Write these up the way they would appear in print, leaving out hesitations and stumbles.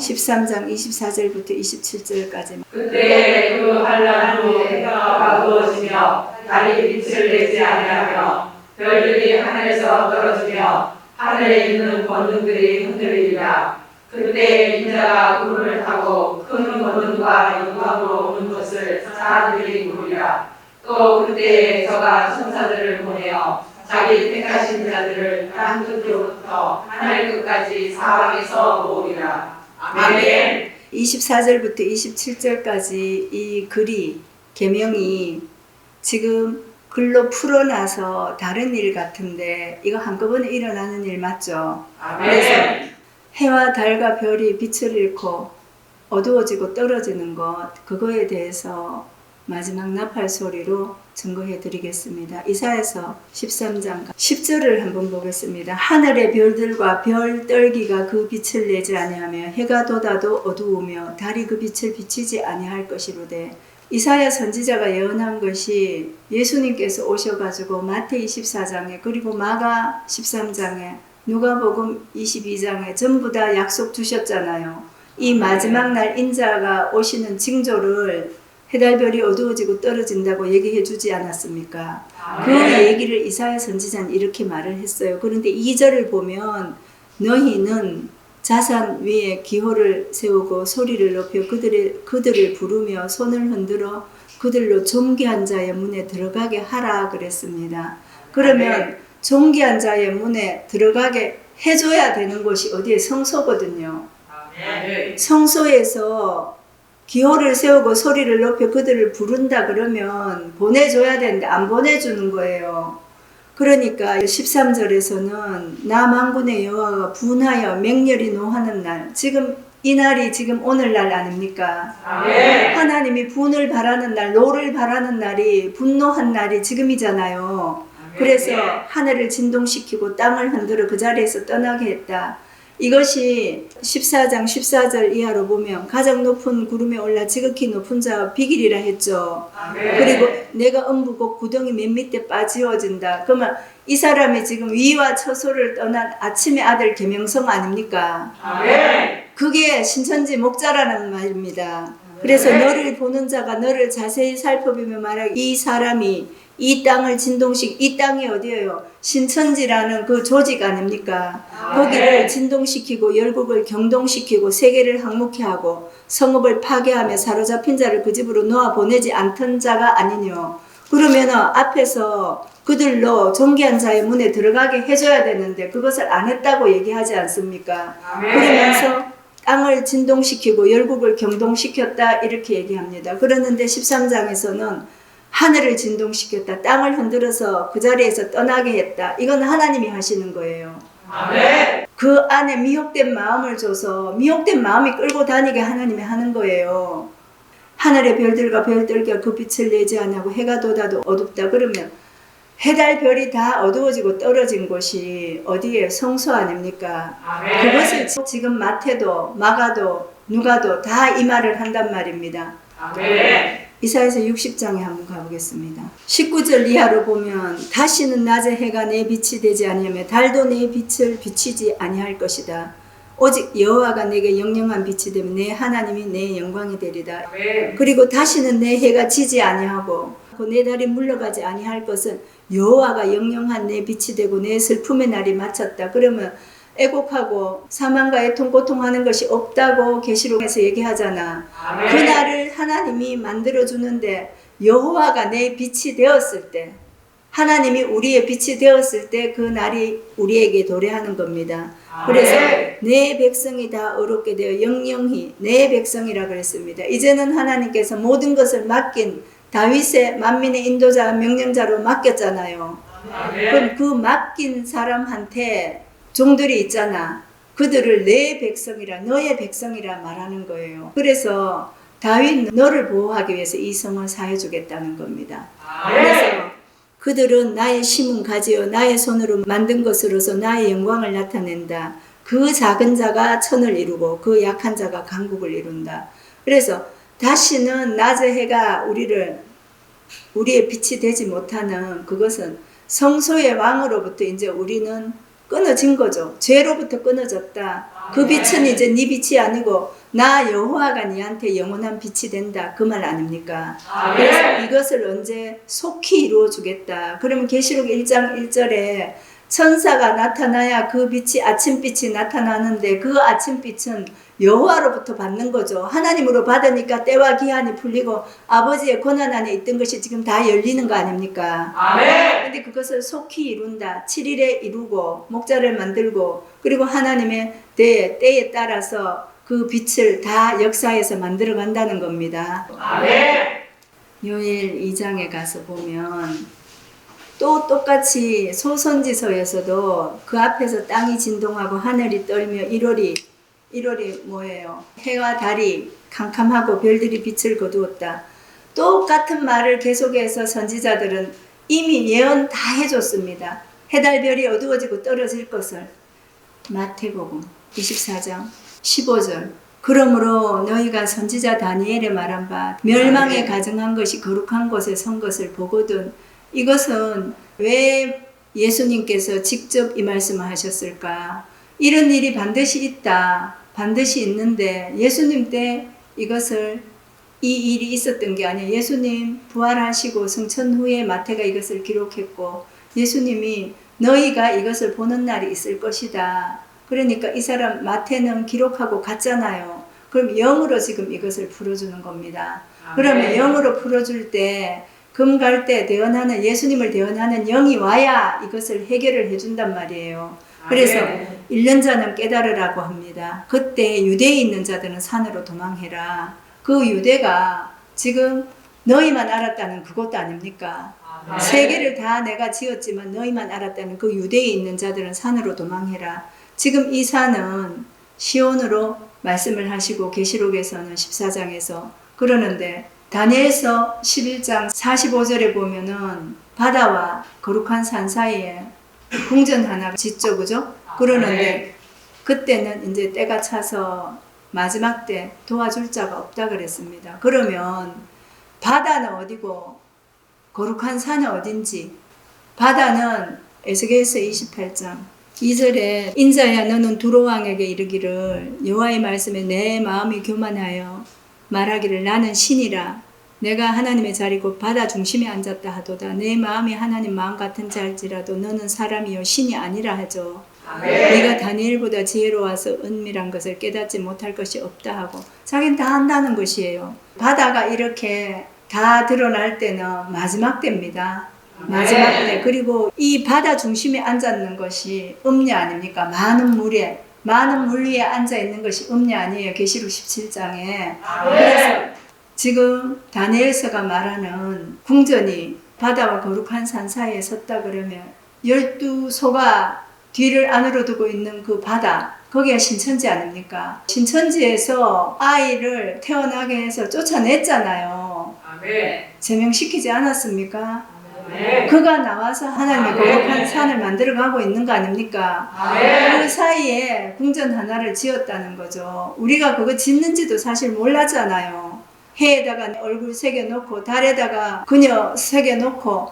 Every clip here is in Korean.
13장 24절부터 27절까지. 그때 그 환난 후 해가 어두워지며 달이 빛을 내지 아니하며 별들이 하늘에서 떨어지며 하늘에 있는 권능들이 흔들리리라. 그때 인자가 구름을 타고 큰 권능과 영광으로 오는 것을 사람들이 보리라. 또 그때 저가 천사들을 보내어 자기 택하신 자들을 땅 끝으로부터 하늘 끝까지 사방에서 모으리라. 아멘. 24절부터 27절까지 이 글이 계명이 지금 글로 풀어놔서 다른 일 같은데 이거 한꺼번에 일어나는 일 맞죠? 그래서 해와 달과 별이 빛을 잃고 어두워지고 떨어지는 것, 그거에 대해서 마지막 나팔 소리로 증거해 드리겠습니다. 이사야서 13장 10절을 한번 보겠습니다. 하늘의 별들과 별 떨기가 그 빛을 내지 아니하며 해가 돋아도 어두우며 달이 그 빛을 비치지 아니할 것이로되. 이사야 선지자가 예언한 것이 예수님께서 오셔가지고 마태 24장에 그리고 마가 13장에 누가복음 22장에 전부 다 약속 주셨잖아요. 이 마지막 날 인자가 오시는 징조를 해달별이 어두워지고 떨어진다고 얘기해 주지 않았습니까? 그 얘기를 이사야 선지자는 이렇게 말을 했어요. 그런데 2절을 보면 너희는 자산 위에 기호를 세우고 소리를 높여 그들을 부르며 손을 흔들어 그들로 존귀한 자의 문에 들어가게 하라 그랬습니다. 그러면 존귀한 자의 문에 들어가게 해줘야 되는 곳이 어디에? 성소거든요. 성소에서 기호를 세우고 소리를 높여 그들을 부른다 그러면 보내줘야 되는데 안 보내주는 거예요. 그러니까 13절에서는 나 만군의 여호와가 분하여 맹렬히 노하는 날, 지금 이 날이 지금 오늘날 아닙니까? 하나님이 분을 바라는 날, 노를 바라는 날이, 분노한 날이 지금이잖아요. 그래서 하늘을 진동시키고 땅을 흔들어 그 자리에서 떠나게 했다. 이것이 14장 14절 이하로 보면 가장 높은 구름에 올라 지극히 높은 자와 비길이라 했죠. 그리고 내가 음부곡 구덩이 맨 밑에 빠지어진다. 그러면 이 사람이 지금 위와 처소를 떠난 아침의 아들 계명성 아닙니까? 그게 신천지 목자라는 말입니다. 그래서 너를 보는 자가 너를 자세히 살펴보며 말하기, 이 사람이 이 땅을 이 땅이 어디예요? 신천지라는 그 조직 아닙니까? 거기를 진동시키고 열국을 경동시키고 세계를 항목해 하고 성읍을 파괴하며 사로잡힌 자를 그 집으로 놓아 보내지 않던 자가 아니뇨. 그러면 앞에서 그들로 존귀한 자의 문에 들어가게 해줘야 되는데 그것을 안 했다고 얘기하지 않습니까? 그러면서 땅을 진동시키고 열국을 경동시켰다 이렇게 얘기합니다. 그러는데 13장에서는 하늘을 진동시켰다. 땅을 흔들어서 그 자리에서 떠나게 했다. 이건 하나님이 하시는 거예요. 그 안에 미혹된 마음을 줘서 미혹된 마음이 끌고 다니게 하나님이 하는 거예요. 하늘의 별들과 별들과 그 빛을 내지 않고 해가 돋아도 어둡다. 그러면 해달 별이 다 어두워지고 떨어진 곳이 어디에? 성소 아닙니까? 그것을 지금 마태도 마가도 누가도 다 이 말을 한단 말입니다. 이사야서 60장에 한번 가보겠습니다. 19절 이하로 보면 다시는 낮에 해가 내 빛이 되지 아니하며 달도 내 빛을 비치지 아니할 것이다. 오직 여호와가 내게 영영한 빛이 되면 내 하나님이 내 영광이 되리다. 그리고 다시는 내 해가 지지 아니하고 내 달이 물러가지 아니할 것은 여호와가 영영한 내 빛이 되고 내 슬픔의 날이 마쳤다. 그러면 애곡하고 사망과 애통 고통하는 것이 없다고 계시록에서 얘기하잖아. 그날을 하나님이 만들어주는데 여호와가 내 빛이 되었을 때, 하나님이 우리의 빛이 되었을 때 그 날이 우리에게 도래하는 겁니다. 그래서 내 백성이 다 어렵게 되어 영영히 내 백성이라 그랬습니다. 이제는 하나님께서 모든 것을 맡긴 다윗의 만민의 인도자 명령자로 맡겼잖아요. 그럼 그 맡긴 사람한테 종들이 있잖아. 그들을 내 백성이라, 너의 백성이라 말하는 거예요. 그래서 다윗 너를 보호하기 위해서 이 성을 사해주겠다는 겁니다. 그래서 그들은 나의 심은 가지요 나의 손으로 만든 것으로서 나의 영광을 나타낸다. 그 작은 자가 천을 이루고 그 약한 자가 강국을 이룬다. 그래서 다시는 낮의 해가 우리의 빛이 되지 못하는 그것은 성소의 왕으로부터 이제 우리는 끊어진 거죠. 죄로부터 끊어졌다. 그 빛은 이제 네 빛이 아니고 나 여호와가 니한테 영원한 빛이 된다 그 말 아닙니까? 아멘. 그래서 이것을 언제 속히 이루어 주겠다. 그러면 계시록 1장 1절에 천사가 나타나야 그 빛이 아침빛이 나타나는데 그 아침빛은 여호와로부터 받는 거죠. 하나님으로 받으니까 때와 기한이 풀리고 아버지의 권한 안에 있던 것이 지금 다 열리는 거 아닙니까? 아멘. 근데 그것을 속히 이룬다. 7일에 이루고 목자를 만들고 그리고 하나님의 때에 따라서 그 빛을 다 역사에서 만들어 간다는 겁니다. 아멘. 요엘 2장에 가서 보면 또 똑같이 소선지서에서도 그 앞에서 땅이 진동하고 하늘이 떨며 1월이 뭐예요? 해와 달이 캄캄하고 별들이 빛을 거두었다. 똑같은 말을 계속해서 선지자들은 이미 예언 다 해줬습니다. 해달별이 어두워지고 떨어질 것을. 마태복음 24장 15절. 그러므로 너희가 선지자 다니엘의 말한 바 멸망에 가증한 것이 거룩한 곳에 선 것을 보거든. 이것은 왜 예수님께서 직접 이 말씀을 하셨을까? 이런 일이 반드시 있다. 반드시 있는데 예수님 때 이것을 이 일이 있었던 게 아니에요. 예수님 부활하시고 승천 후에 마태가 이것을 기록했고 예수님이 너희가 이것을 보는 날이 있을 것이다. 그러니까 이 사람 마태는 기록하고 갔잖아요. 그럼 영으로 지금 이것을 풀어주는 겁니다. 그러면 영으로 풀어줄 때 금 갈 때 대언하는 예수님을 대언하는 영이 와야 이것을 해결을 해준단 말이에요. 그래서 1년 전은 깨달으라고 합니다. 그때 유대에 있는 자들은 산으로 도망해라. 그 유대가 지금 너희만 알았다는 그것도 아닙니까? 세계를 다 내가 지었지만 너희만 알았다는 그 유대에 있는 자들은 산으로 도망해라. 지금 이 산은 시온으로 말씀을 하시고 계시록에서는 14장에서 그러는데 다니엘서 11장 45절에 보면은 바다와 거룩한 산 사이에 궁전 하나가 짓죠, 그죠? 그러는데 그때는 이제 때가 차서 마지막 때 도와줄 자가 없다 그랬습니다. 그러면 바다는 어디고 거룩한 산은 어딘지. 바다는 에스겔서 28장 2절에 인자야 너는 두로 왕에게 이르기를 여호와의 말씀에 내 마음이 교만하여 말하기를 나는 신이라 내가 하나님의 자리고 바다 중심에 앉았다 하도다. 내 마음이 하나님 마음 같은 자일지라도 너는 사람이요 신이 아니라 하죠. 네가 다니엘보다 지혜로워서 은밀한 것을 깨닫지 못할 것이 없다 하고 자기는 다 한다는 것이에요. 바다가 이렇게 다 드러날 때는 마지막 때입니다. 마지막 때. 그리고 이 바다 중심에 앉았는 것이 음녀 아닙니까? 많은 물 위에 앉아 있는 것이 음녀 아니에요. 계시록 17장에. 그래서 지금 다니엘서가 말하는 궁전이 바다와 거룩한 산 사이에 섰다 그러면 12소가 뒤를 안으로 두고 있는 그 바다, 거기가 신천지 아닙니까? 신천지에서 아이를 태어나게 해서 쫓아냈잖아요. 제명시키지 않았습니까? 그가 나와서 하나님의 거룩한 산을 만들어가고 있는 거 아닙니까? 그 사이에 궁전 하나를 지었다는 거죠. 우리가 그거 짓는지도 사실 몰랐잖아요. 해에다가 얼굴 새겨놓고 달에다가 그녀 새겨놓고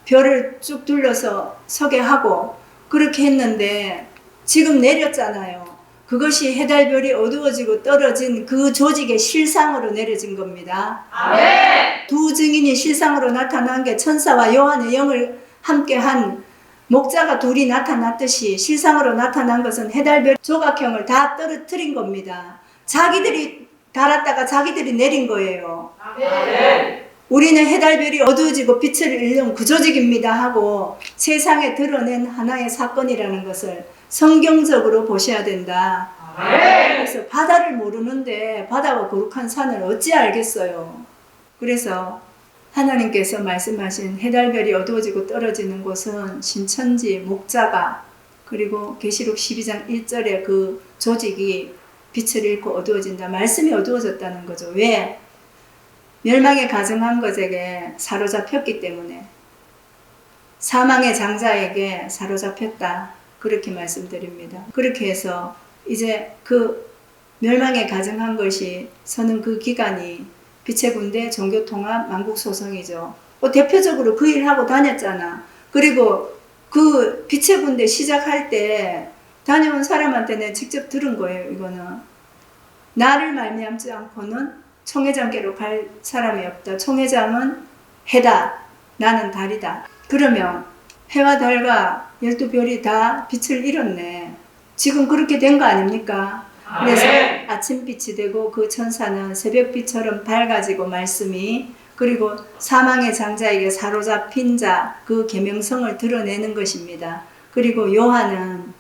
별을 쭉 둘러서 서게 하고 그렇게 했는데 지금 내렸잖아요. 그것이 해달별이 어두워지고 떨어진 그 조직의 실상으로 내려진 겁니다. 아멘. 두 증인이 실상으로 나타난 게 천사와 요한의 영을 함께한 목자가 둘이 나타났듯이 실상으로 나타난 것은 해달별 조각형을 다 떨어뜨린 겁니다. 자기들이 달았다가 자기들이 내린 거예요. 아멘. 우리는 해달별이 어두워지고 빛을 잃는 그 조직입니다 하고 세상에 드러낸 하나의 사건이라는 것을 성경적으로 보셔야 된다. 그래서 바다를 모르는데 바다와 거룩한 산을 어찌 알겠어요. 그래서 하나님께서 말씀하신 해달별이 어두워지고 떨어지는 곳은 신천지 목자가 그리고 계시록 12장 1절에 그 조직이 빛을 잃고 어두워진다. 말씀이 어두워졌다는 거죠. 왜? 멸망에 가증한 것에게 사로잡혔기 때문에 사망의 장자에게 사로잡혔다. 그렇게 말씀드립니다. 그렇게 해서 이제 그 멸망에 가증한 것이 서는 그 기간이 빛의 군대, 종교통합, 만국소성이죠. 대표적으로 그 일하고 다녔잖아. 그리고 그 빛의 군대 시작할 때 다녀온 사람한테 내가 직접 들은 거예요. 이거는 나를 말미암지 않고는 총회장께로 갈 사람이 없다. 총회장은 해다. 나는 달이다. 그러면 해와 달과 12별이 다 빛을 잃었네. 지금 그렇게 된 거 아닙니까? 그래서 아멘. 아침빛이 되고 그 천사는 새벽빛처럼 밝아지고 말씀이 그리고 사망의 장자에게 사로잡힌 자 그 계명성을 드러내는 것입니다. 그리고 요한은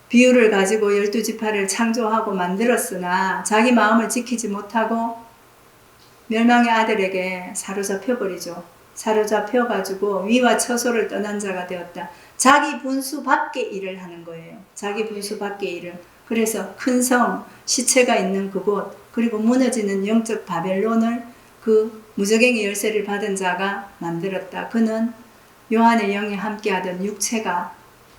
비유를 가지고 12지파를 창조하고 만들었으나 자기 마음을 지키지 못하고 멸망의 아들에게 사로잡혀버리죠. 사로잡혀가지고 위와 처소를 떠난 자가 되었다. 자기 분수 밖의 일을 하는 거예요. 자기 분수 밖의 일을. 그래서 큰 성, 시체가 있는 그곳, 그리고 무너지는 영적 바벨론을 그 무저갱이 열쇠를 받은 자가 만들었다. 그는 요한의 영이 함께하던 육체가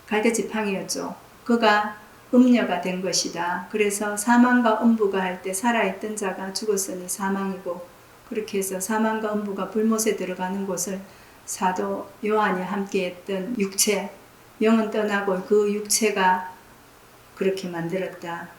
갈대지팡이였죠. 그가 음녀가 된 것이다. 그래서 사망과 음부가 할 때 살아있던 자가 죽었으니 사망이고, 그렇게 해서 사망과 음부가 불못에 들어가는 곳을 사도 요한이 함께했던 육체, 영은 떠나고 그 육체가 그렇게 만들었다.